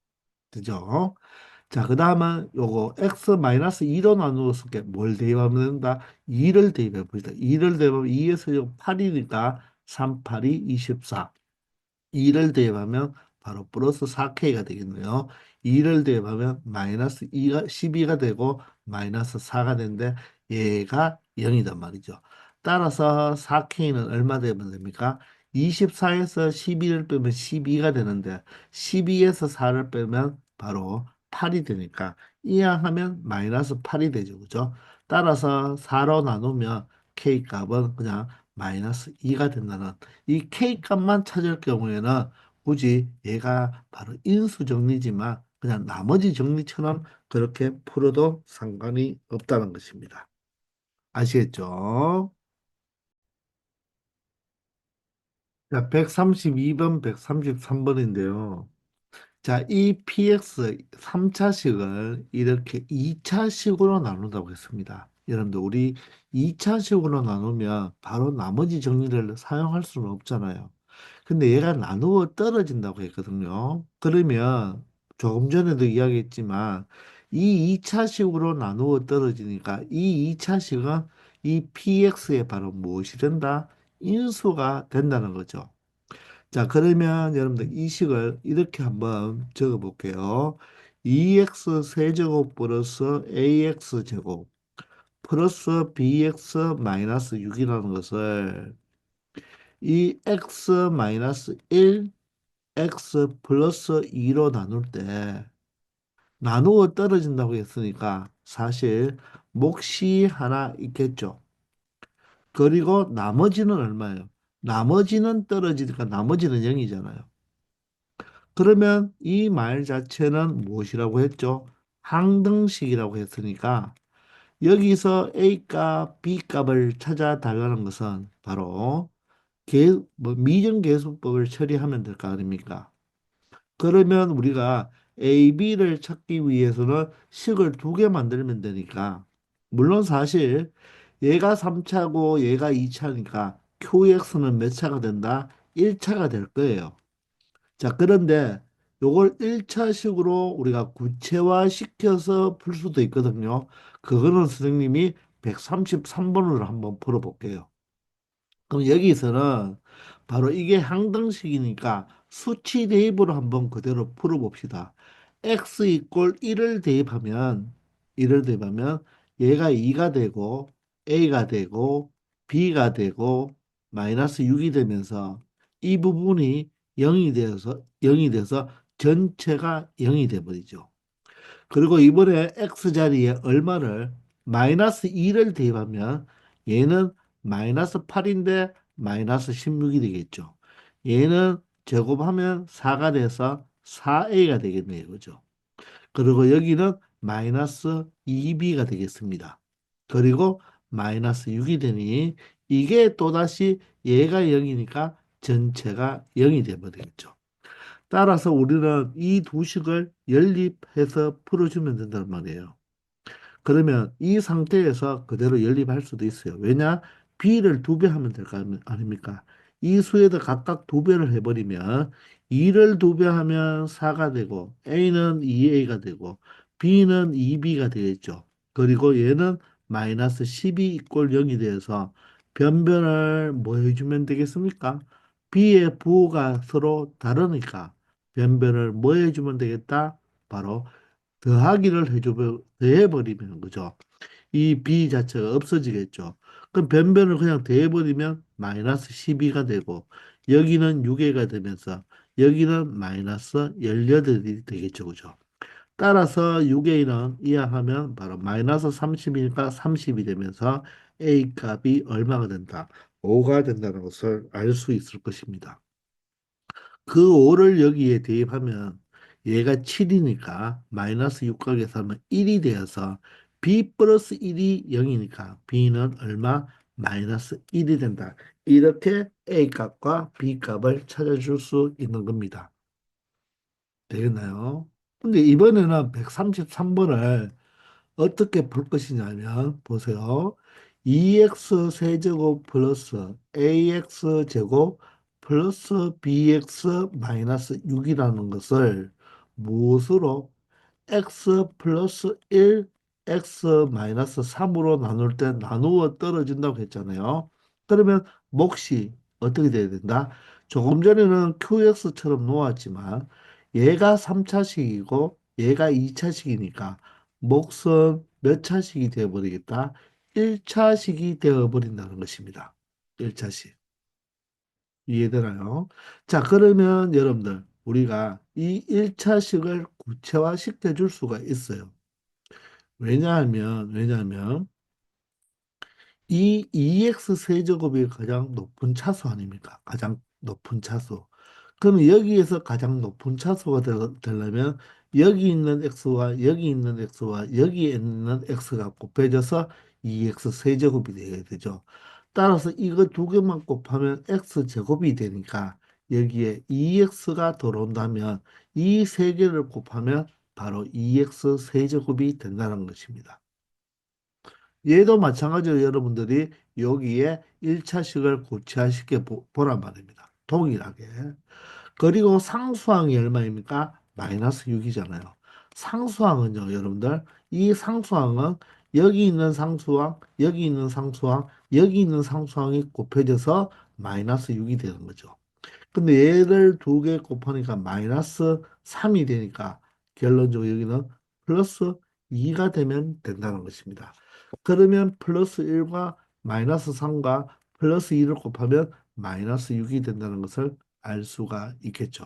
그죠? 자, 그 다음은 요거 x-2로 나누었을 때 뭘 대입하면 된다? 2를 대입해 봅시다. 2를 대입하면 2에서 8이니까 3, 8이 24. 2를 대입하면 바로 플러스 4K가 되겠네요. 2를 대입하면 마이너스 2가 12가 되고 마이너스 4가 되는데 얘가 0이단 말이죠. 따라서 4K는 얼마 되면 됩니까? 24에서 12를 빼면 12가 되는데 12에서 4를 빼면 바로 8이 되니까 이항하면 마이너스 8이 되죠. 그죠? 따라서 4로 나누면 K 값은 그냥 마이너스 2가 된다는 이 K 값만 찾을 경우에는 굳이 얘가 바로 인수 정리지만 그냥 나머지 정리처럼 그렇게 풀어도 상관이 없다는 것입니다. 아시겠죠? 자, 132번, 133번인데요. 자, 이 PX 3차식을 이렇게 2차식으로 나눈다고 했습니다. 여러분들, 우리 2차식으로 나누면 바로 나머지 정리를 사용할 수는 없잖아요. 근데 얘가 나누어 떨어진다고 했거든요. 그러면 조금 전에도 이야기했지만 이 2차식으로 나누어 떨어지니까 이 2차식은 이 PX에 바로 무엇이 된다? 인수가 된다는 거죠. 자, 그러면 여러분들 이 식을 이렇게 한번 적어 볼게요. 2x 세제곱 플러스 ax 제곱 플러스 bx 마이너스 6이라는 것을 이 x 마이너스 1, x 플러스 2로 나눌 때 나누어 떨어진다고 했으니까 사실 몫이 하나 있겠죠. 그리고 나머지는 얼마예요? 나머지는 떨어지니까 나머지는 0이잖아요. 그러면 이 말 자체는 무엇이라고 했죠? 항등식이라고 했으니까 여기서 A 값, B 값을 찾아 달라는 것은 바로 미정계수법을 처리하면 될 거 아닙니까? 그러면 우리가 A, B를 찾기 위해서는 식을 두 개 만들면 되니까 물론 사실 얘가 3차고 얘가 2차니까 QX는 몇 차가 된다? 1차가 될 거예요. 자, 그런데 요걸 1차식으로 우리가 구체화 시켜서 풀 수도 있거든요. 그거는 선생님이 133번으로 한번 풀어볼게요. 그럼 여기서는 바로 이게 항등식이니까 수치 대입으로 한번 그대로 풀어봅시다. x 이꼴 1을 대입하면 얘가 2가 되고 a가 되고 b가 되고 마이너스 6이 되면서 이 부분이 0이 돼서 전체가 0이 돼 버리죠. 그리고 이번에 x 자리에 얼마를 마이너스 2를 대입하면 얘는 마이너스 8인데 마이너스 16이 되겠죠. 얘는 제곱하면 4가 돼서 4a가 되겠네요. 그죠? 그리고 여기는 마이너스 2b가 되겠습니다. 그리고 마이너스 6이 되니 이게 또다시 얘가 0이니까 전체가 0이 되버리겠죠. 따라서 우리는 이 두 식을 연립해서 풀어주면 된단 말이에요. 그러면 이 상태에서 그대로 연립할 수도 있어요. 왜냐? b를 두 배 하면 될 거 아닙니까? 이 수에다 각각 두 배를 해버리면 2를 두 배 하면 4가 되고 a는 2a가 되고 b는 2b가 되겠죠. 그리고 얘는 마이너스 12 이꼴 0이 돼서 변변을 뭐 해주면 되겠습니까? b의 부호가 서로 다르니까 변변을 뭐 해주면 되겠다? 바로 더해버리면 그죠? 이 b 자체가 없어지겠죠. 그럼 변변을 그냥 더해버리면 마이너스 12가 되고 여기는 6개가 되면서 여기는 마이너스 18이 되겠죠. 그죠? 따라서 6a는 이항하면 바로 마이너스 30이니까 30이 되면서 a 값이 얼마가 된다? 5가 된다는 것을 알 수 있을 것입니다. 그 5를 여기에 대입하면 얘가 7이니까 마이너스 6각에서 하면 1이 되어서 b 플러스 1이 0이니까 b는 얼마? 마이너스 1이 된다. 이렇게 a 값과 b 값을 찾아줄 수 있는 겁니다. 되겠나요? 근데 이번에는 133번을 어떻게 볼 것이냐면 보세요. 2x 세제곱 플러스 ax 제곱 플러스 bx 마이너스 6이라는 것을 무엇으로 x 플러스 1, x 마이너스 3으로 나눌 때 나누어 떨어진다고 했잖아요. 그러면 몫이 어떻게 돼야 된다? 조금 전에는 QX처럼 놓았지만 얘가 3차식이고 얘가 2차식이니까 몫은 몇 차식이 되어버리겠다? 1차식이 되어버린다는 것입니다. 1차식. 이해되나요? 자, 그러면 여러분들, 우리가 이 1차식을 구체화시켜 줄 수가 있어요. 왜냐하면, 이 2x 세제곱이 가장 높은 차수 아닙니까? 가장 높은 차수. 그러면 여기에서 가장 높은 차수가 되려면 여기 있는 x와 여기 있는 x와 여기에 있는 x가 곱해져서 2x 세제곱이 되어야 되죠. 따라서 이거 두 개만 곱하면 x 제곱이 되니까 여기에 2x가 들어온다면 이 세 개를 곱하면 바로 2x 세제곱이 된다는 것입니다. 얘도 마찬가지로 여러분들이 여기에 1차식을 고치화시켜 보란 말입니다. 동일하게. 그리고 상수항이 얼마입니까? 마이너스 6이잖아요. 상수항은요, 여러분들, 이 상수항은 여기 있는 상수항, 여기 있는 상수항, 여기 있는 상수항이 곱해져서 마이너스 6이 되는 거죠. 근데 얘를 두 개 곱하니까 마이너스 3이 되니까 결론적으로 여기는 플러스 2가 되면 된다는 것입니다. 그러면 플러스 1과 마이너스 3과 플러스 2를 곱하면 마이너스 6이 된다는 것을 알 수가 있겠죠.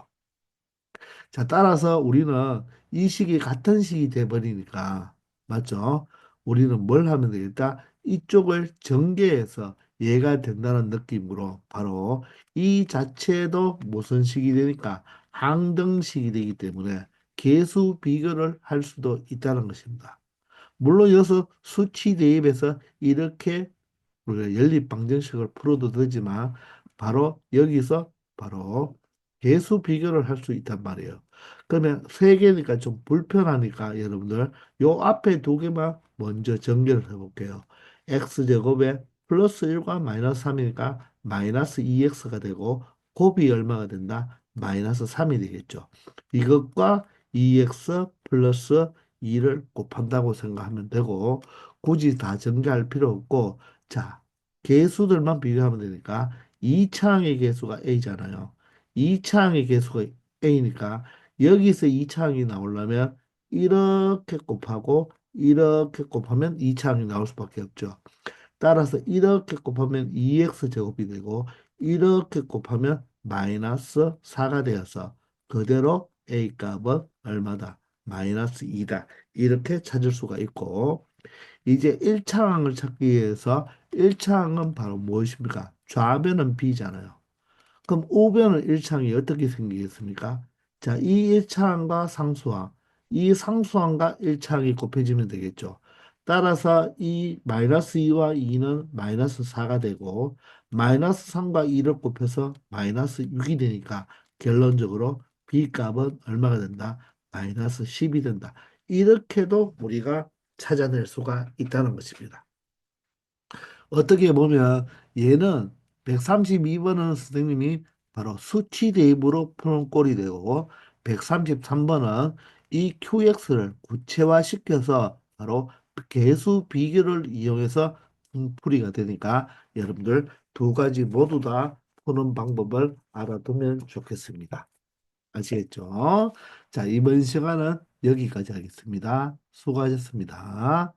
자, 따라서 우리는 이 식이 같은 식이 돼버리니까, 맞죠? 우리는 뭘 하면 되겠다? 이쪽을 전개해서 얘가 된다는 느낌으로 바로 이 자체도 무슨 식이 되니까 항등식이 되기 때문에 계수 비교를 할 수도 있다는 것입니다. 물론 여기서 수치 대입해서 이렇게 우리가 연립방정식을 풀어도 되지만 바로 여기서 바로 계수 비교를 할 수 있단 말이에요. 그러면 세 개니까 좀 불편하니까 여러분들 요 앞에 두 개만 먼저 전개를 해볼게요. x제곱에 플러스 1과 마이너스 3이니까 마이너스 2x가 되고 곱이 얼마가 된다? 마이너스 3이 되겠죠. 이것과 2x 플러스 2를 곱한다고 생각하면 되고 굳이 다 전개할 필요 없고 자, 개수들만 비교하면 되니까 2차항의 개수가 a잖아요. 2차항의 개수가 a니까 여기서 2차항이 나오려면 이렇게 곱하고 이렇게 곱하면 2차항이 나올 수밖에 없죠. 따라서 이렇게 곱하면 2x 제곱이 되고 이렇게 곱하면 마이너스 4가 되어서 그대로 a 값은 얼마다? 마이너스 2다. 이렇게 찾을 수가 있고 이제 1차항을 찾기 위해서 1차항은 바로 무엇입니까? 좌변은 b잖아요. 그럼 우변은 1차항이 어떻게 생기겠습니까? 자, 이 1차항과 상수항, 이 상수항과 1차항이 곱해지면 되겠죠. 따라서 이 마이너스 2와 2는 마이너스 4가 되고 마이너스 3과 2를 곱해서 마이너스 6이 되니까 결론적으로 b 값은 얼마가 된다? 마이너스 10이 된다. 이렇게도 우리가 찾아낼 수가 있다는 것입니다. 어떻게 보면 얘는 132번은 선생님이 바로 수치 대입으로 푸는 꼴이 되고 133번은 이 QX를 구체화시켜서 바로 개수 비교를 이용해서 풀이가 되니까 여러분들 두 가지 모두 다 푸는 방법을 알아두면 좋겠습니다. 아시겠죠? 자, 이번 시간은 여기까지 하겠습니다. 수고하셨습니다.